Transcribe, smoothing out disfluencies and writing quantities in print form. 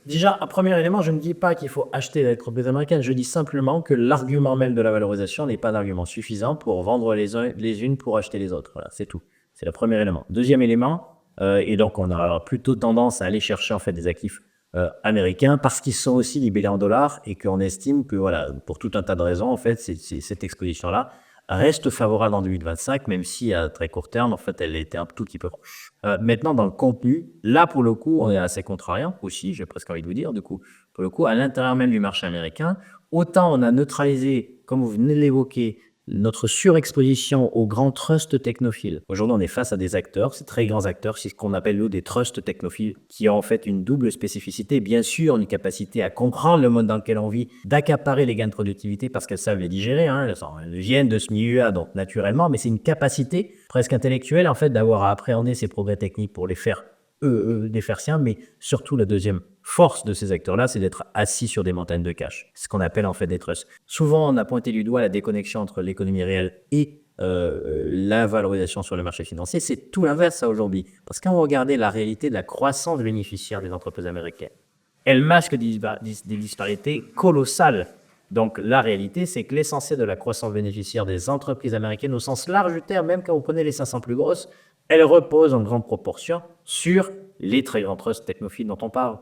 Déjà, un premier élément, je ne dis pas qu'il faut acheter les entreprises américaines, je dis simplement que l'argument même de la valorisation n'est pas un argument suffisant pour vendre les unes pour acheter les autres. Voilà, c'est tout. C'est le premier élément. Deuxième élément, et donc on a plutôt tendance à aller chercher en fait des actifs américains parce qu'ils sont aussi libellés en dollars et qu'on estime que voilà, pour tout un tas de raisons, en fait, cette exposition-là reste favorable en 2025, même si à très court terme, en fait, elle était un tout petit peu. Maintenant, dans le contenu, là, pour le coup, on est assez contrariant aussi, j'ai presque envie de vous dire, du coup, pour le coup, à l'intérieur même du marché américain, autant on a neutralisé, comme vous venez de l'évoquer, notre surexposition aux grands trusts technophiles. Aujourd'hui, on est face à des acteurs, ces très grands acteurs, c'est ce qu'on appelle nous des trusts technophiles, qui ont en fait une double spécificité. Bien sûr, une capacité à comprendre le monde dans lequel on vit, d'accaparer les gains de productivité parce qu'elles savent les digérer, hein, elles viennent de ce milieu-là, donc naturellement, mais c'est une capacité presque intellectuelle en fait d'avoir à appréhender ces progrès techniques pour les faire les faire siens, mais surtout la deuxième force de ces acteurs-là, c'est d'être assis sur des montagnes de cash, ce qu'on appelle en fait des trusts. Souvent, on a pointé du doigt la déconnexion entre l'économie réelle et la valorisation sur le marché financier. C'est tout l'inverse ça aujourd'hui. Parce que quand vous regardez la réalité de la croissance bénéficiaire des entreprises américaines, elle masque des disparités colossales. Donc la réalité, c'est que l'essentiel de la croissance bénéficiaire des entreprises américaines, au sens large du terme, même quand vous prenez les 500 plus grosses, elle repose en grande proportion sur les très grands trusts technophiles dont on parle.